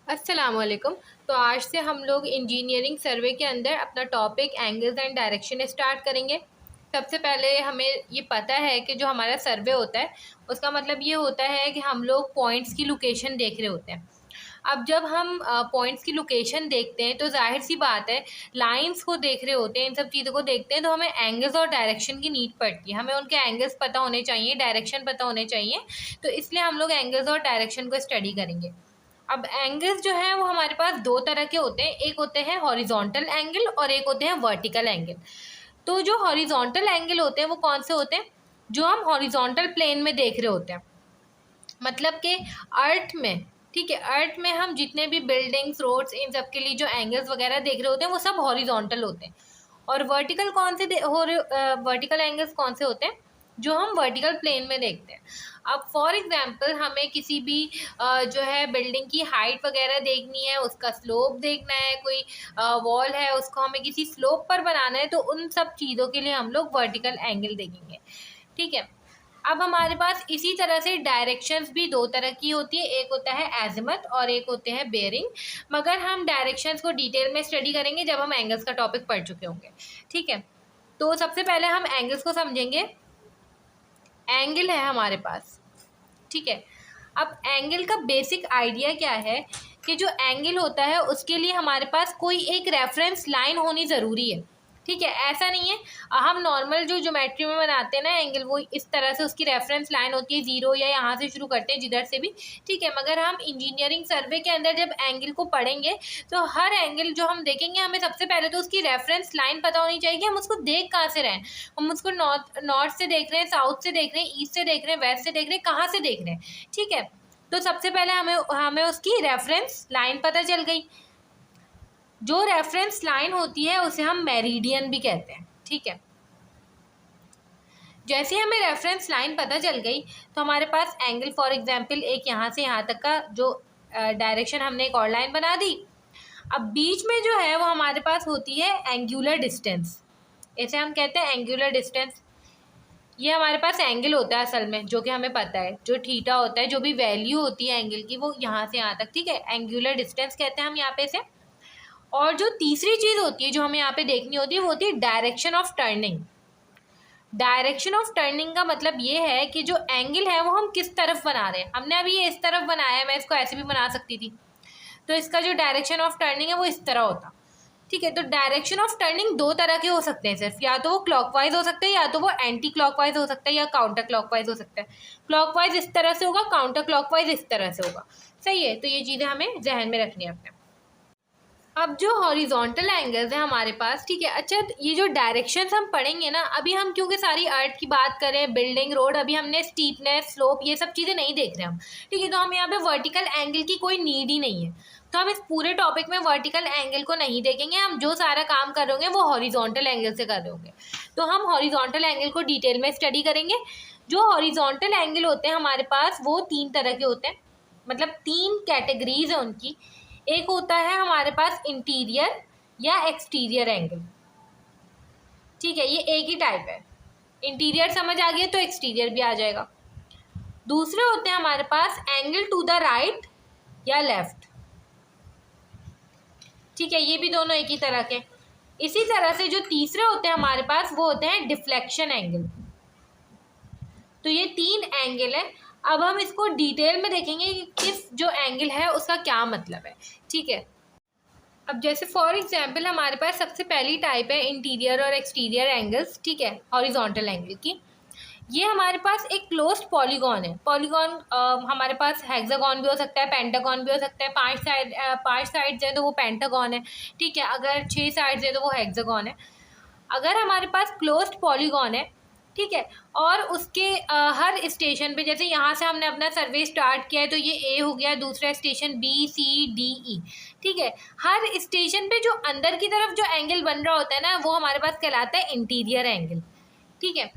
अस्सलाम वालेकुम। तो आज से हम लोग इंजीनियरिंग सर्वे के अंदर अपना topic angles and direction start करेंगे। सबसे पहले हमें ये पता है कि जो हमारा सर्वे होता है उसका मतलब ये होता है कि हम लोग पॉइंट्स की लोकेशन देख रहे होते हैं। अब जब हम पॉइंट्स की लोकेशन देखते हैं तो जाहिर सी बात है, लाइंस को देख रहे होते हैं, इन सब चीज़ों को देखते हैं तो हमें एंगल्स और डायरेक्शन की नीड पड़ती है। हमें उनके एंगल्स पता होने चाहिए, डायरेक्शन पता होने चाहिए। तो इसलिए हम लोग एंगल्स और डायरेक्शन को स्टडी करेंगे। अब एंगल्स जो है वो हमारे पास दो तरह के होते हैं, एक होते हैं हॉरिजॉन्टल एंगल और एक होते हैं वर्टिकल एंगल। तो जो हॉरिजॉन्टल एंगल होते हैं वो कौन से होते हैं? जो हम हॉरिजॉन्टल प्लेन में देख रहे होते हैं, मतलब कि अर्थ में, ठीक है, अर्थ में हम जितने भी बिल्डिंग्स, रोड्स, इन सब के लिए जो एंगल्स वगैरह देख रहे होते हैं वो सब हॉरिजॉन्टल होते हैं। और वर्टिकल कौन से वर्टिकल एंगल्स कौन से होते हैं? जो हम वर्टिकल प्लेन में देखते हैं। अब फॉर एग्जांपल हमें किसी भी जो है बिल्डिंग की हाइट वगैरह देखनी है, उसका स्लोप देखना है, कोई वॉल है उसको हमें किसी स्लोप पर बनाना है, तो उन सब चीज़ों के लिए हम लोग वर्टिकल एंगल देखेंगे। ठीक है। अब हमारे पास इसी तरह से डायरेक्शंस भी दो तरह की होती है, एक होता है एजिमथ और एक होते हैं बेरिंग। मगर हम डायरेक्शंस को डिटेल में स्टडी करेंगे जब हम एंगल्स का टॉपिक पढ़ चुके होंगे। ठीक है। तो सबसे पहले हम एंगल्स को समझेंगे। एंगल है हमारे पास, ठीक है। अब एंगल का बेसिक आइडिया क्या है कि जो एंगल होता है उसके लिए हमारे पास कोई एक रेफरेंस लाइन होनी ज़रूरी है। ठीक है, ऐसा नहीं है हम नॉर्मल जो ज्योमेट्री में बनाते हैं ना एंगल, वो इस तरह से उसकी रेफरेंस लाइन होती है जीरो, या यहाँ से शुरू करते हैं जिधर से भी। ठीक है, मगर हम इंजीनियरिंग सर्वे के अंदर जब एंगल को पढ़ेंगे तो हर एंगल जो हम देखेंगे हमें सबसे पहले तो उसकी रेफरेंस लाइन पता होनी चाहिए कि हम उसको देख कहाँ से रहे हैं। हम उसको नॉर्थ से देख रहे हैं, साउथ से देख रहे हैं, ईस्ट से देख रहे हैं, वेस्ट से देख रहे हैं, कहाँ से देख रहे हैं। ठीक है, तो सबसे पहले हमें हमें उसकी रेफरेंस लाइन पता चल गई। जो रेफरेंस लाइन होती है उसे हम मेरिडियन भी कहते हैं। ठीक है, जैसे हमें रेफरेंस लाइन पता चल गई तो हमारे पास एंगल, फॉर एग्जांपल एक यहाँ से यहाँ तक का जो डायरेक्शन, हमने एक और लाइन बना दी। अब बीच में जो है वो हमारे पास होती है एंगुलर डिस्टेंस, इसे हम कहते हैं एंगुलर डिस्टेंस। ये हमारे पास एंगल होता है असल में, जो कि हमें पता है, जो थीटा होता है, जो भी वैल्यू होती है एंगल की वो यहाँ से यहाँ तक। ठीक है, एंगुलर डिस्टेंस कहते हैं हम यहाँ पे इसे। और जो तीसरी चीज़ होती है जो हमें यहाँ पे देखनी होती है वो होती है direction of turning. Direction of turning का मतलब ये है कि जो एंगल है वो हम किस तरफ बना रहे हैं। हमने अभी ये इस तरफ बनाया है, मैं इसको ऐसे भी बना सकती थी, तो इसका जो डायरेक्शन ऑफ टर्निंग है वो इस तरह होता। ठीक है, तो डायरेक्शन ऑफ टर्निंग दो तरह के हो सकते हैं सिर्फ, या तो वो क्लॉकवाइज हो सकते हैं या तो वो एंटी क्लॉकवाइज हो सकता है या काउंटर क्लॉकवाइज हो सकता है। क्लॉकवाइज इस तरह से होगा, काउंटर क्लॉकवाइज इस तरह से होगा। सही है, तो ये चीज़ें हमें जहन में रखनी है अपने। अब जो हॉरिजॉन्टल एंगल्स हैं हमारे पास, ठीक है, अच्छा, ये जो डायरेक्शंस हम पढ़ेंगे ना, अभी हम क्योंकि सारी अर्थ की बात करें, बिल्डिंग, रोड, अभी हमने स्टीपनेस, स्लोप, ये सब चीज़ें नहीं देख रहे हम। ठीक है, तो हम यहाँ पे वर्टिकल एंगल की कोई नीड ही नहीं है, तो हम इस पूरे टॉपिक में वर्टिकल एंगल को नहीं देखेंगे। हम जो सारा काम कर रहे होंगे वो हॉरिजॉन्टल एंगल से कर रहे होंगे। तो हम हॉरिजॉन्टल एंगल को डिटेल में स्टडी करेंगे। जो हॉरिजॉन्टल एंगल होते हैं हमारे पास वो तीन तरह के होते हैं, मतलब तीन कैटेगरीज है उनकी। एक होता है हमारे पास इंटीरियर या एक्सटीरियर एंगल। ठीक है, ये एक ही टाइप है। इंटीरियर समझ आ गया तो एक्सटीरियर भी आ जाएगा। दूसरे होते हैं हमारे पास एंगल टू द राइट या लेफ्ट। ठीक है, ये भी दोनों एक ही तरह के। इसी तरह से जो तीसरे होते हैं हमारे पास वो होते हैं डिफ्लेक्शन एंगल। तो ये तीन एंगल है। अब हम इसको डिटेल में देखेंगे कि किस जो एंगल है उसका क्या मतलब है। ठीक है, अब जैसे फॉर एग्जांपल हमारे पास सबसे पहली टाइप है इंटीरियर और एक्सटीरियर एंगल्स। ठीक है, हॉरिजॉन्टल एंगल की। ये हमारे पास एक क्लोज्ड पॉलीगॉन है। पॉलीगॉन हमारे पास हेक्सागॉन भी हो सकता है, पेंटागॉन भी हो सकता है। पांच साइड्स है तो वो पेंटागॉन है। ठीक है, अगर 6 साइड्स है तो वो हेक्सागॉन है। अगर हमारे पास क्लोज्ड पॉलीगॉन है, ठीक है, और उसके हर स्टेशन पे, जैसे यहाँ से हमने अपना सर्वे स्टार्ट किया है तो ये ए हो गया, दूसरा स्टेशन बी, सी, डी, ई। ठीक है, हर स्टेशन पे जो अंदर की तरफ जो एंगल बन रहा होता है ना वो हमारे पास कहलाता है इंटीरियर एंगल। ठीक है,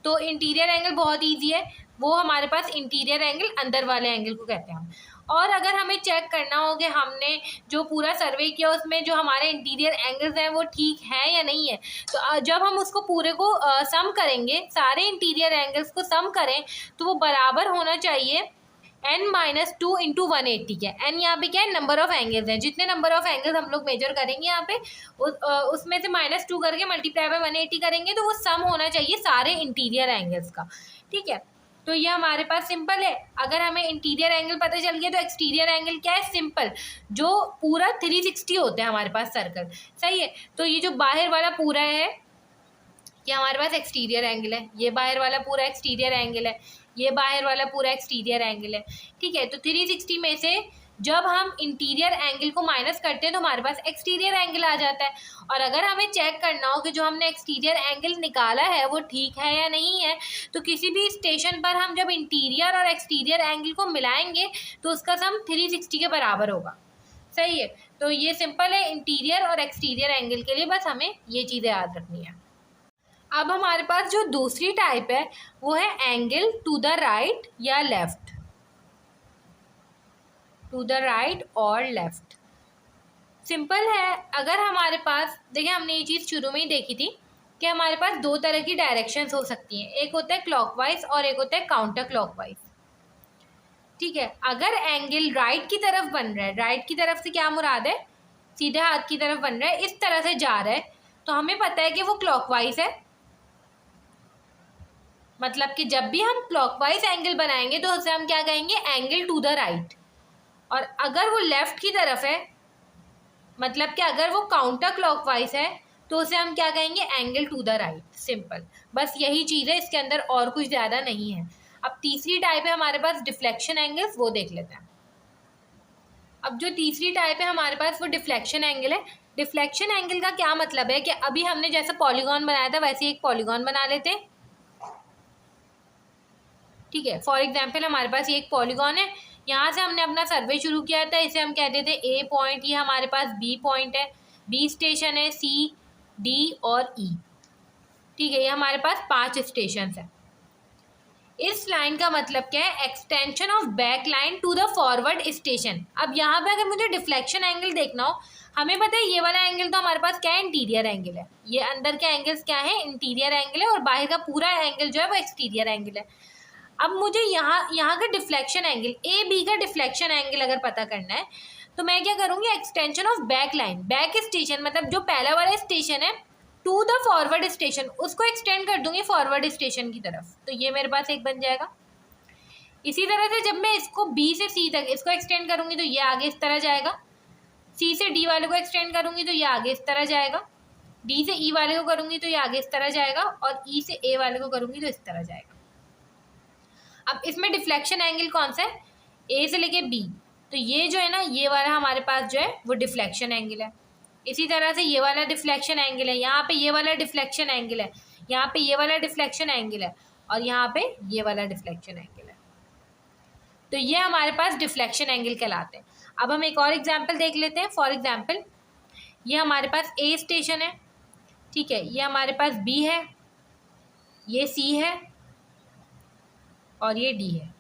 तो इंटीरियर एंगल बहुत ईजी है, वो हमारे पास इंटीरियर एंगल अंदर वाले एंगल को कहते हैं हम। और अगर हमें चेक करना हो कि हमने जो पूरा सर्वे किया उसमें जो हमारे इंटीरियर एंगल्स हैं वो ठीक है या नहीं है, तो जब हम उसको पूरे को सम करेंगे, सारे इंटीरियर एंगल्स को सम करें तो वो बराबर होना चाहिए n-2 इंटू 180 क्या है, n यहाँ पे क्या है, नंबर ऑफ एंगल्स हैं, जितने नंबर ऑफ एंगल्स हम लोग मेजर करेंगे यहाँ पे उसमें से -2 करके मल्टीप्लाई बाय 180 करेंगे, तो वो सम होना चाहिए सारे इंटीरियर एंगल्स का, ठीक है। तो ये हमारे पास सिंपल है। अगर हमें इंटीरियर एंगल पता चल गया तो एक्सटीरियर एंगल क्या है, सिंपल, जो पूरा 360 होता है हमारे पास सर्कल, सही है। तो ये जो बाहर वाला पूरा है ये हमारे पास एक्सटीरियर एंगल है, ये बाहर वाला पूरा एक्सटीरियर एंगल है, ये बाहर वाला पूरा एक्सटीरियर एंगल है, ठीक है। तो 360 में से जब हम इंटीरियर एंगल को माइनस करते हैं तो हमारे पास एक्सटीरियर एंगल आ जाता है। और अगर हमें चेक करना हो कि जो हमने एक्सटीरियर एंगल निकाला है वो ठीक है या नहीं है, तो किसी भी स्टेशन पर हम जब इंटीरियर और एक्सटीरियर एंगल को मिलाएंगे तो उसका सम 360 के बराबर होगा, सही है। तो ये सिंपल है इंटीरियर और एक्सटीरियर एंगल के लिए, बस हमें ये चीज़ें याद रखनी है। अब हमारे पास जो दूसरी टाइप है वो है एंगल टू द राइट या लेफ्ट, टू द राइट और लेफ्ट। सिंपल है, अगर हमारे पास देखिए, हमने ये चीज़ शुरू में ही देखी थी कि हमारे पास दो तरह की डायरेक्शंस हो सकती हैं, एक होता है क्लॉकवाइज और एक होता है काउंटर क्लॉकवाइज, ठीक है। अगर एंगल राइट की तरफ बन रहा है, राइट की तरफ से क्या मुराद है, सीधे हाथ की तरफ बन रहा है, इस तरह से जा रहा है, तो हमें पता है कि वो क्लॉकवाइज है। मतलब कि जब भी हम क्लॉकवाइज एंगल बनाएंगे तो उसे हम क्या कहेंगे, एंगल टू द राइट। और अगर वो लेफ्ट की तरफ है, मतलब कि अगर वो काउंटर क्लॉकवाइज है, तो उसे हम क्या कहेंगे, angle to the right. Simple, बस यही चीज़ है, इसके अंदर और कुछ ज़्यादा नहीं है। अब तीसरी टाइप है हमारे पास डिफ्लेक्शन एंगल्स, वो देख लेते हैं। अब जो तीसरी टाइप है हमारे पास वो डिफ्लेक्शन एंगल है। डिफ्लेक्शन एंगल का क्या मतलब है कि अभी हमने जैसे पॉलीगॉन बनाया था वैसे एक पॉलीगॉन बना लेते हैं, ठीक है। फॉर एग्जाम्पल हमारे पास ये एक पॉलीगॉन है, यहाँ से हमने अपना सर्वे शुरू किया था, इसे हम कहते थे ए पॉइंट, ये हमारे पास बी पॉइंट है, बी स्टेशन है, सी, डी और ई, ठीक है। ये हमारे पास 5 स्टेशन है। इस लाइन का मतलब क्या है, extension of back line to the forward station. अब यहाँ पे अगर मुझे डिफ्लेक्शन एंगल देखना हो, हमें पता है ये वाला एंगल तो हमारे पास क्या है, इंटीरियर एंगल है, ये अंदर के एंगल्स क्या है, इंटीरियर एंगल है, और बाहर का पूरा एंगल जो है वो एक्सटीरियर एंगल है। अब मुझे यहाँ का डिफ्लेक्शन एंगल, ए बी का डिफ्लेक्शन एंगल अगर पता करना है तो मैं क्या करूँगी, extension of back line, back station मतलब जो पहला वाला स्टेशन है टू द फॉरवर्ड स्टेशन, उसको एक्सटेंड कर दूंगी फॉरवर्ड स्टेशन की तरफ, तो ये मेरे पास एक बन जाएगा। इसी तरह से जब मैं इसको बी से सी तक इसको एक्सटेंड करूँगी तो ये आगे इस तरह जाएगा, सी से डी वाले को एक्सटेंड करूँगी तो ये आगे इस तरह जाएगा, डी से ई वाले को करूँगी तो ये आगे इस तरह जाएगा, और ई से ए वाले को करूँगी तो इस तरह जाएगा। अब इसमें डिफ्लेक्शन एंगल कौन सा है, ए से लेके बी, तो ये जो है ना, ये वाला हमारे पास जो है वो डिफ्लेक्शन एंगल है। इसी तरह से ये वाला डिफ्लेक्शन एंगल है, यहाँ पे ये वाला डिफ्लेक्शन एंगल है, यहाँ पे ये वाला डिफ्लेक्शन एंगल है, और यहाँ पे ये वाला डिफ्लेक्शन एंगल है। तो ये हमारे पास डिफ्लेक्शन एंगल कहलाते हैं। अब हम एक और एग्जाम्पल देख लेते हैं। फॉर एग्जाम्पल ये हमारे पास ए स्टेशन है, ठीक है, ये हमारे पास बी है, ये सी है और ये डी है,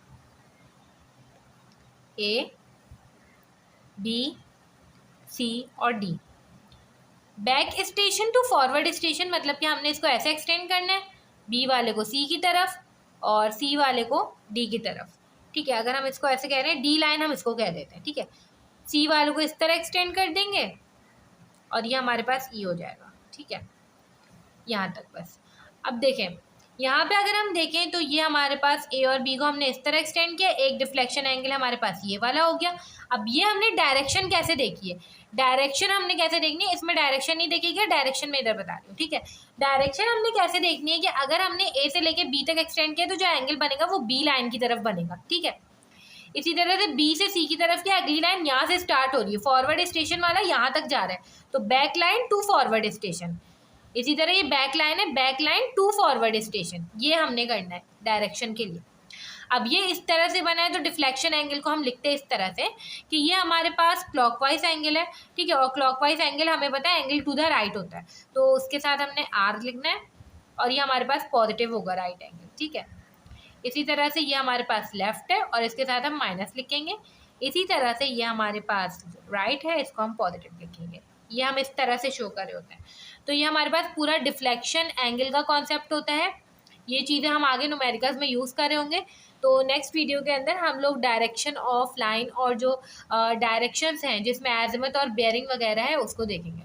ए बी सी और D. Back station to forward station मतलब कि हमने इसको ऐसे एक्सटेंड करना है, बी वाले को सी की तरफ और सी वाले को डी की तरफ, ठीक है। अगर हम इसको ऐसे कह रहे हैं, डी लाइन हम इसको कह देते हैं, ठीक है। सी वाले को इस तरह एक्सटेंड कर देंगे और ये हमारे पास ई हो जाएगा, ठीक है, यहाँ तक बस। अब देखें यहाँ पे अगर हम देखें तो ये हमारे पास ए और बी को हमने इस तरह एक्सटेंड किया, एक डिफ्लेक्शन एंगल हमारे पास ये वाला हो गया। अब ये हमने डायरेक्शन कैसे देखी है, डायरेक्शन हमने कैसे देखनी है, इसमें डायरेक्शन नहीं देखिएगा, डायरेक्शन में इधर बता रही हूँ, ठीक है। डायरेक्शन हमने कैसे देखनी है कि अगर हमने ए से लेके बी तक एक्सटेंड किया तो जो एंगल बनेगा वो बी लाइन की तरफ बनेगा, ठीक है। इसी तरह से बी से सी की तरफ की अगली लाइन यहाँ से स्टार्ट हो रही है, फॉरवर्ड स्टेशन वाला यहाँ तक जा रहा है, तो back line to forward station. इसी तरह ये बैक लाइन है, back line to forward station, ये हमने करना है डायरेक्शन के लिए। अब ये इस तरह से बना है तो डिफ्लेक्शन एंगल को हम लिखते हैं इस तरह से कि ये हमारे पास क्लॉकवाइज एंगल है, ठीक है, और क्लॉकवाइज एंगल हमें पता है एंगल टू द राइट होता है, तो उसके साथ हमने आर लिखना है, और ये हमारे पास पॉजिटिव होगा राइट एंगल, ठीक है। इसी तरह से ये हमारे पास लेफ्ट है और इसके साथ हम माइनस लिखेंगे। इसी तरह से ये हमारे पास राइट है, इसको हम पॉजिटिव लिखेंगे। ये हम इस तरह से शो कर रहे होते हैं। तो ये हमारे पास पूरा डिफ्लेक्शन एंगल का कॉन्सेप्ट होता है। ये चीज़ें हम आगे न्यूमेरिकल्स में यूज़ कर रहे होंगे। तो नेक्स्ट वीडियो के अंदर हम लोग डायरेक्शन ऑफ लाइन और जो डायरेक्शंस हैं जिसमें एज़िमुथ और बेयरिंग वगैरह है उसको देखेंगे।